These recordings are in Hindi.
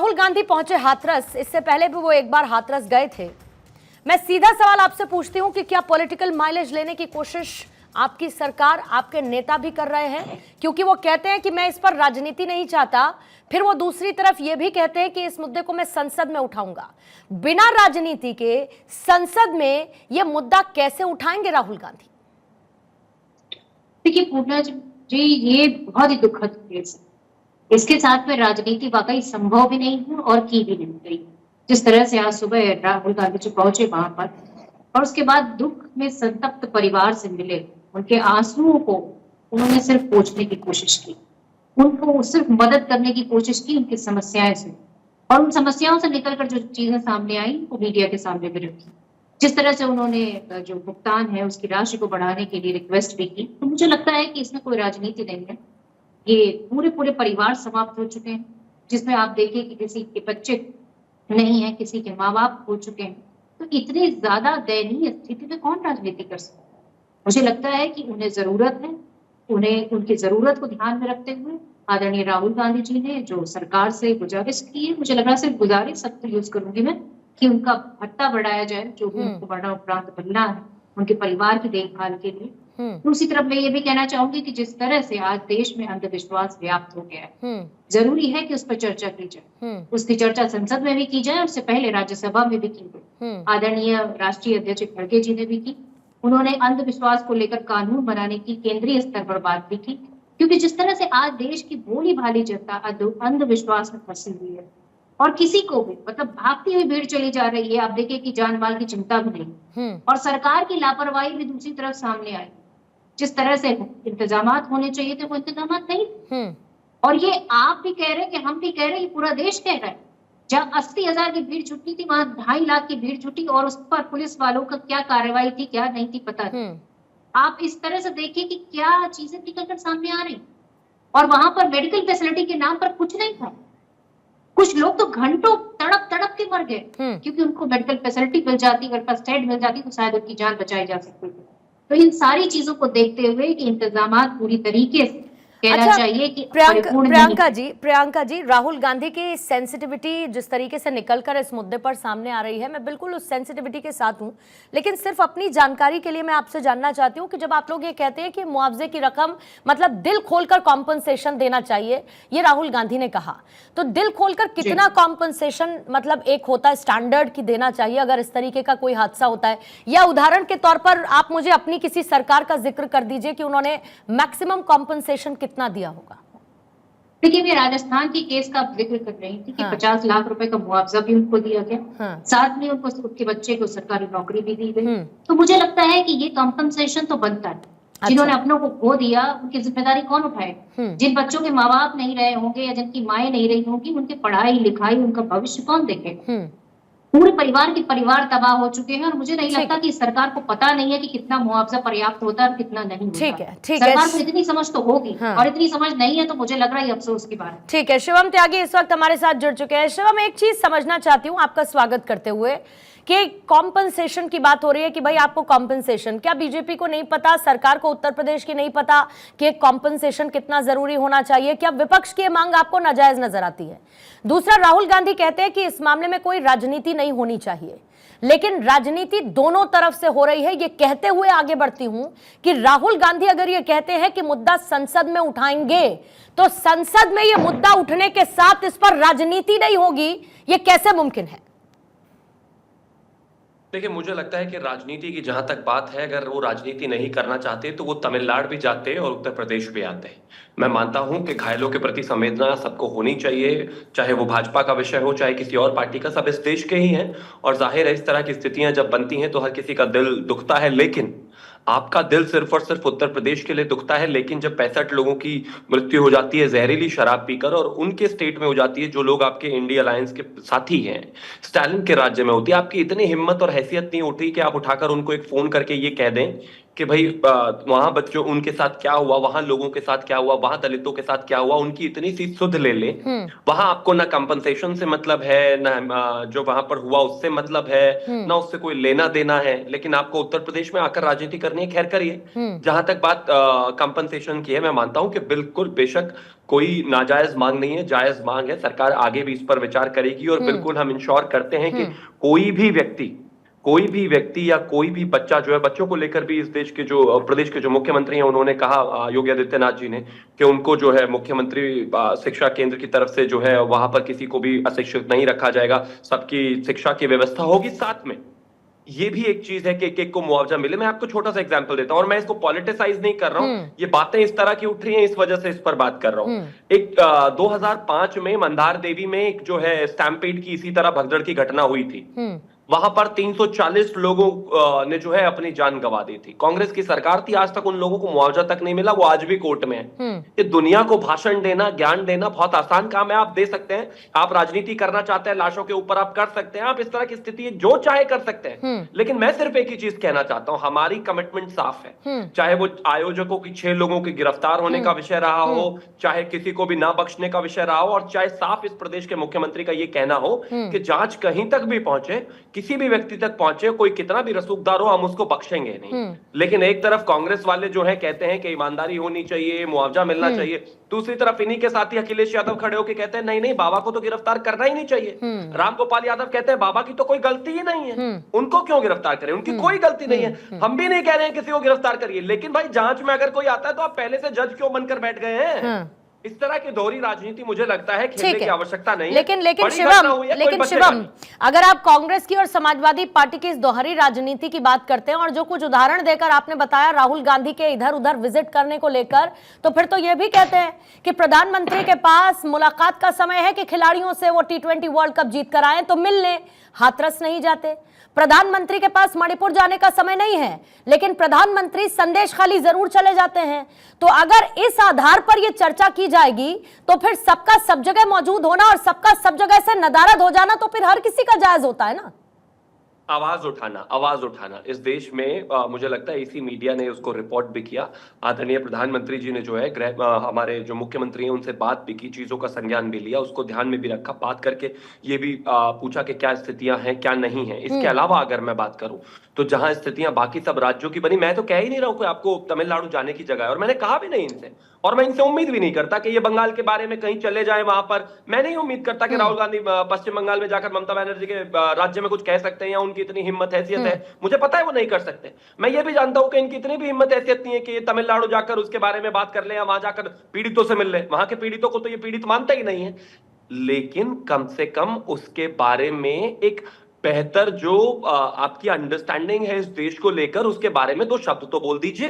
राहुल गांधी पहुंचे हाथरस, इससे पहले भी वो एक बार हाथरस गए थे। मैं सीधा सवाल आपसे पूछती हूं कि क्या पॉलिटिकल माइलेज लेने की कोशिश आपकी सरकार, आपके नेता भी कर रहे हैं? क्योंकि वो कहते हैं कि मैं इस पर राजनीति नहीं चाहता, फिर वो दूसरी तरफ ये भी कहते हैं कि इस मुद्दे को मैं संसद में उठाऊंगा। बिना राजनीति के संसद में ये मुद्दा कैसे उठाएंगे राहुल गांधी? देखिए पूर्णा जी, ये बहुत ही दुखद केस है। इसके साथ में राजनीति वाकई संभव भी नहीं है और की भी नहीं गई। जिस तरह से आज सुबह राहुल गांधी जी पहुंचे वहां पर और उसके बाद दुख में संतप्त परिवार से मिले, उनके आंसुओं को उन्होंने सिर्फ पोंछने की कोशिश की, उनको सिर्फ मदद करने की कोशिश की उनकी समस्याएं से, और उन समस्याओं से निकलकर जो चीजें सामने आई वो मीडिया के सामने भी रखी। जिस तरह से उन्होंने जो भुगतान है उसकी राशि को बढ़ाने के लिए रिक्वेस्ट भी की, तो मुझे लगता है कि इसमें कोई राजनीति नहीं है। ये पूरे परिवार समाप्त हो चुके हैं, जिसमें आप देखिए कि किसी के बच्चे नहीं है, किसी के माँ बाप हो चुके हैं। तो इतनी ज्यादा दयनीय स्थिति में कौन राजनीति कर सकता है? मुझे लगता है कि उन्हें जरूरत है, उन्हें उनकी जरूरत को ध्यान में रखते हुए आदरणीय राहुल गांधी जी ने जो सरकार से गुजारिश की है, मुझे लग रहा है सिर्फ गुजारिश शब्द यूज करूंगी मैं, कि उनका भत्ता बढ़ाया जाए, जो भी उनको बढ़ना उपरांत बनना है उनके परिवार की देखभाल के लिए। दूसरी तरफ मैं ये भी कहना चाहूंगी कि जिस तरह से आज देश में अंधविश्वास व्याप्त हो गया है, जरूरी है कि उस पर चर्चा की जाए। उसकी चर्चा संसद में भी की जाए, उससे पहले राज्यसभा में भी की गई। आदरणीय राष्ट्रीय अध्यक्ष खड़गे जी ने भी की। उन्होंने अंधविश्वास को लेकर कानून बनाने की केंद्रीय स्तर पर बात भी की, क्योंकि जिस तरह से आज देश की भोली भाली जनता अंधविश्वास में फंसी हुई है और किसी को भी मतलब भागती हुई भीड़ चली जा रही है। आप देखिए कि जान माल की चिंता भी नहीं, और सरकार की लापरवाही भी दूसरी तरफ सामने आई। जिस तरह से इंतजामात होने चाहिए थे वो इंतजामात नहीं। और ये आप भी कह रहे हैं कि हम भी कह रहे हैं, ये पूरा देश कह रहा है। जहाँ 80,000 की भीड़ जुटी थी, वहां 2.5 लाख की भीड़ जुटी और उस पर पुलिस वालों का क्या कार्रवाई थी, क्या नहीं थी, पता नहीं। आप इस तरह से देखिए कि क्या चीजें निकलकर सामने आ रही, और वहां पर मेडिकल फैसिलिटी के नाम पर कुछ नहीं था। कुछ लोग तो घंटों तड़प तड़प के मर गए, क्योंकि उनको मेडिकल फैसिलिटी मिल जाती, अगर फर्स्ट एड मिल जाती तो शायद उनकी जान बचाई जा सकती थी। तो इन सारी चीजों को देखते हुए कि इंतजामात पूरी तरीके से कहना चाहिए कि प्रियंका जी, राहुल गांधी की सेंसिटिविटी जिस तरीके से निकलकर इस मुद्दे पर सामने आ रही है, मैं बिल्कुल उस सेंसिटिविटी के साथ हूं, लेकिन सिर्फ अपनी जानकारी के लिए मैं आपसे जानना चाहती हूं कि जब आप लोग ये कहते हैं कि मुआवजे की रकम मतलब दिल खोलकर कॉम्पनसेशन देना चाहिए, ये राहुल गांधी ने कहा, तो दिल खोलकर कितना कॉम्पनसेशन मतलब एक होता है स्टैंडर्ड की देना चाहिए अगर इस तरीके का कोई हादसा होता है? या उदाहरण के तौर पर आप मुझे अपनी किसी सरकार का जिक्र कर दीजिए कि उन्होंने मैक्सिमम कॉम्पनसेशन कितना दिया होगा। देखिए मैं राजस्थान की केस का जिक्र कर रही थी कि 50 लाख रुपए का मुआवजा भी उनको दिया गया, साथ में उनको उसके बच्चे को सरकारी नौकरी भी दी गई। तो मुझे लगता है कि ये कॉम्पनसेशन तो बनता है। जिन्होंने अपनों को खो दिया उनकी जिम्मेदारी कौन उठाए? जिन बच्चों के माँ बाप नहीं रहे होंगे या जिनकी माएँ नहीं रही होंगी, उनकी पढ़ाई लिखाई, उनका भविष्य कौन देखे? पूरे परिवार के परिवार तबाह हो चुके हैं, और मुझे नहीं लगता कि सरकार को पता नहीं है कि कितना मुआवजा पर्याप्त होता है और कितना नहीं होता। ठीक है, सरकार को इतनी समझ तो होगी, और इतनी समझ नहीं है तो मुझे लग रहा है अफसोस की बात। ठीक है, शिवम त्यागी इस वक्त हमारे साथ जुड़ चुके हैं। शिवम, एक चीज समझना चाहती हूँ आपका स्वागत करते हुए कि कॉम्पनसेशन की बात हो रही है कि भाई आपको कॉम्पनसेशन, क्या बीजेपी को नहीं पता, सरकार को उत्तर प्रदेश की नहीं पता कि कॉम्पनसेशन कितना जरूरी होना चाहिए? क्या विपक्ष की मांग आपको नाजायज नजर आती है? दूसरा, राहुल गांधी कहते हैं कि इस मामले में कोई राजनीति नहीं होनी चाहिए, लेकिन राजनीति दोनों तरफ से हो रही है। ये कहते हुए आगे बढ़ती हूं कि राहुल गांधी अगर ये कहते हैं कि मुद्दा संसद में उठाएंगे, तो संसद में ये मुद्दा उठने के साथ इस पर राजनीति नहीं होगी, ये कैसे मुमकिन है? देखिए, मुझे लगता है कि राजनीति की जहां तक बात है, अगर वो राजनीति नहीं करना चाहते तो वो तमिलनाडु भी जाते और उत्तर प्रदेश भी आते हैं। मैं मानता हूं कि घायलों के प्रति संवेदना सबको होनी चाहिए, चाहे वो भाजपा का विषय हो चाहे किसी और पार्टी का, सब इस देश के ही हैं। और जाहिर है इस तरह की स्थितियां जब बनती हैं तो हर किसी का दिल दुखता है, लेकिन आपका दिल सिर्फ और सिर्फ उत्तर प्रदेश के लिए दुखता है। लेकिन जब 65 लोगों की मृत्यु हो जाती है जहरीली शराब पीकर, और उनके स्टेट में हो जाती है जो लोग आपके इंडिया अलायंस के साथी हैं, स्टालिन के राज्य में होती है, आपकी इतनी हिम्मत और हैसियत नहीं उठी कि आप उठाकर उनको एक फोन करके ये कह दें कि भाई वहां बच्चों उनके साथ क्या हुआ, वहां लोगों के साथ क्या हुआ, वहां दलितों के साथ क्या हुआ, उनकी इतनी सी सुध ले ले। वहां आपको ना कंपनसेशन से मतलब है, ना जो वहां पर हुआ उससे मतलब है, ना उससे कोई लेना देना है, लेकिन आपको उत्तर प्रदेश में आकर राजनीति करनी है, खैर करिए। जहां तक बात कंपनसेशन की है, मैं मानता हूं कि बिल्कुल बेशक कोई नाजायज मांग नहीं है, जायज मांग है। सरकार आगे भी इस पर विचार करेगी और बिल्कुल हम इंश्योर करते हैं कि कोई भी व्यक्ति या कोई भी बच्चा जो है, बच्चों को लेकर भी इस देश के जो प्रदेश के जो मुख्यमंत्री हैं उन्होंने कहा, योगी आदित्यनाथ जी ने, कि उनको जो है मुख्यमंत्री शिक्षा केंद्र की तरफ से जो है वहां पर किसी को भी अशिक्षित नहीं रखा जाएगा, सबकी शिक्षा की व्यवस्था होगी। साथ में ये भी एक चीज है कि एक को मुआवजा मिले। मैं आपको छोटा सा एग्जांपल देता हूं और मैं इसको पॉलिटिसाइज नहीं कर रहा हूं, ये बातें इस तरह की उठ रही हैं इस वजह से इस पर बात कर रहा हूं। एक 2005 में मंदार देवी में एक जो है स्टैम्पेड की इसी तरह भगदड़ की घटना हुई थी। वहां पर 340 लोगों ने जो है अपनी जान गंवा दी थी। कांग्रेस की सरकार थी, आज तक उन लोगों को मुआवजा तक नहीं मिला, वो आज भी कोर्ट में है। ये दुनिया को भाषण देना, ज्ञान देना बहुत आसान काम है, आप दे सकते हैं। आप राजनीति करना चाहते हैं, लाशों के ऊपर आप कर सकते हैं, आप इस तरह की स्थिति जो चाहे कर सकते हैं। लेकिन मैं सिर्फ एक ही चीज कहना चाहता हूं, हमारी कमिटमेंट साफ है। चाहे वो आयोजकों की 6 लोगों के गिरफ्तार होने का विषय रहा हो, चाहे किसी को भी ना बख्शने का विषय रहा हो, और चाहे साफ इस प्रदेश के मुख्यमंत्री का ये कहना हो कि जांच कहीं तक भी पहुंचे, किसी भी व्यक्ति तक पहुंचे, कोई कितना भी रसूखदार हो, हम उसको बख्शेंगे नहीं। लेकिन एक तरफ कांग्रेस वाले जो है कहते हैं कि ईमानदारी होनी चाहिए, मुआवजा मिलना चाहिए, दूसरी तरफ इन्हीं के साथी अखिलेश यादव खड़े होकर कहते हैं नहीं नहीं, बाबा को तो गिरफ्तार करना ही नहीं चाहिए। रामगोपाल यादव कहते हैं बाबा की तो कोई गलती ही नहीं है, उनको क्यों गिरफ्तार करें, उनकी कोई गलती नहीं है। हम भी नहीं कह रहे हैं किसी को गिरफ्तार करिए, लेकिन भाई जांच में अगर कोई आता है तो आप पहले से जज क्यों बनकर बैठ गए हैं? इस तरह की दोहरी राजनीति मुझे लगता है खेलने की आवश्यकता नहीं है। लेकिन शिवम, अगर आप कांग्रेस की और समाजवादी पार्टी की इस दोहरी राजनीति की बात करते हैं और जो कुछ उदाहरण देकर आपने बताया राहुल गांधी के इधर उधर विजिट करने को लेकर, तो फिर तो यह भी कहते हैं कि प्रधानमंत्री के पास मुलाकात का समय है कि खिलाड़ियों से वो T20 वर्ल्ड कप जीत कर आए तो मिलने, हाथरस नहीं जाते। प्रधानमंत्री के पास मणिपुर जाने का समय नहीं है, लेकिन प्रधानमंत्री संदेश खाली जरूर चले जाते हैं। तो अगर इस आधार पर यह चर्चा की जाएगी तो फिर सबका सब जगह मौजूद होना और सबका सब जगह से नदारद हो जाना तो फिर हर किसी का जायज होता है ना। आवाज उठाना इस देश में मुझे लगता है इसी मीडिया ने उसको रिपोर्ट भी किया। आदरणीय प्रधानमंत्री जी ने जो है हमारे जो मुख्यमंत्री हैं उनसे बात भी की, चीजों का संज्ञान भी लिया, उसको ध्यान में भी रखा, बात करके ये भी पूछा कि क्या स्थितियां हैं क्या नहीं है। इसके अलावा अगर मैं बात करूं तो जहां स्थितियां बाकी सब राज्यों की बनी, मैं तो कह ही नहीं रहा हूं कि आपको तमिलनाडु जाने की जगह है, और मैंने कहा भी नहीं इनसे, और मैं इनसे उम्मीद भी नहीं करता कि ये बंगाल के बारे में कहीं चले जाए। वहां पर मैं नहीं उम्मीद करता कि राहुल गांधी पश्चिम बंगाल में जाकर ममता बनर्जी के राज्य में कुछ कह सकते हैं या उनकी इतनी हिम्मत हैसियत है, मुझे पता है वो नहीं कर सकते। मैं ये भी जानता हूं कि इनकी इतनी भी हिम्मत हैसियत नहीं है कि ये तमिलनाडु जाकर उसके बारे में बात कर ले या वहां जाकर पीड़ितों से मिल ले। वहां के पीड़ितों को तो ये पीड़ित मानता ही नहीं है, लेकिन कम से कम उसके बारे में एक बेहतर जो आपकी अंडरस्टैंडिंग है इस देश को लेकर, उसके बारे में 2 शब्द तो बोल दीजिए।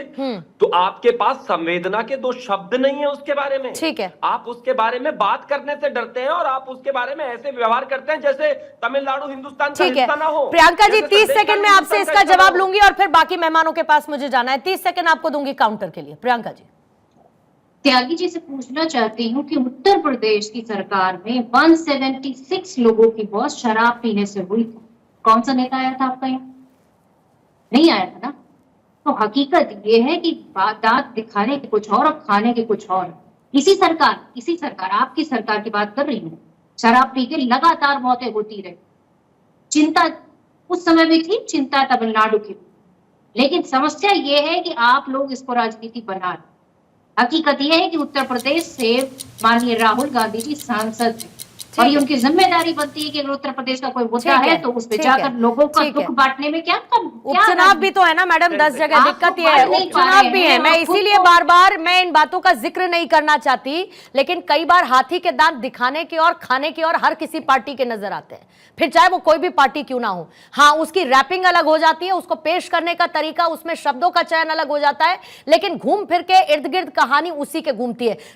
तो आपके पास संवेदना के 2 शब्द नहीं है उसके बारे में। ठीक है, आप उसके बारे में बात करने से डरते हैं और आप उसके बारे में ऐसे व्यवहार करते हैं जैसे तमिलनाडु हिंदुस्तान का हिस्सा ना हो। प्रियंका जी 30 सेकंड में आपसे इसका जवाब लूंगी और फिर बाकी मेहमानों के पास मुझे जाना है। 30 सेकंड आपको दूंगी काउंटर के लिए। प्रियंका जी। त्यागी जी से पूछना चाहती हूँ कि उत्तर प्रदेश की सरकार में 176 लोगों की मौत शराब पीने से हुई थी, कौन सा नेता आया था आपका यहाँ? नहीं आया था ना। तो हकीकत ये है कि दांत दिखाने के कुछ और खाने के कुछ और। इसी सरकार आपकी सरकार की बात कर रही हूँ, शराब पी के लगातार मौतें होती रही। चिंता उस समय भी थी, चिंता तमिलनाडु की, लेकिन समस्या ये है कि आप लोग इसको राजनीति बना रहे। हकीकत यह है कि उत्तर प्रदेश से माननीय राहुल गांधी जी सांसद हैं और ये उनकी जिम्मेदारी बनती है कि अगर उत्तर प्रदेश का कोई मुद्दा है तो उस पे जाकर लोगों का दुख बांटने में क्या उपचुनाव भी तो है ना मैडम, 10 जगह दिक्कत ये है, उपचुनाव भी है। मैं इसीलिए बार बार मैं इन बातों का जिक्र नहीं करना चाहती, लेकिन कई बार हाथी के दांत दिखाने के और खाने के और हर किसी पार्टी के नजर आते हैं, फिर चाहे वो कोई भी पार्टी क्यों ना हो। हाँ, उसकी रैपिंग अलग हो जाती है, उसको पेश करने का तरीका, उसमें शब्दों का चयन अलग हो जाता है, लेकिन घूम फिर के इर्द गिर्द कहानी उसी के घूमती है।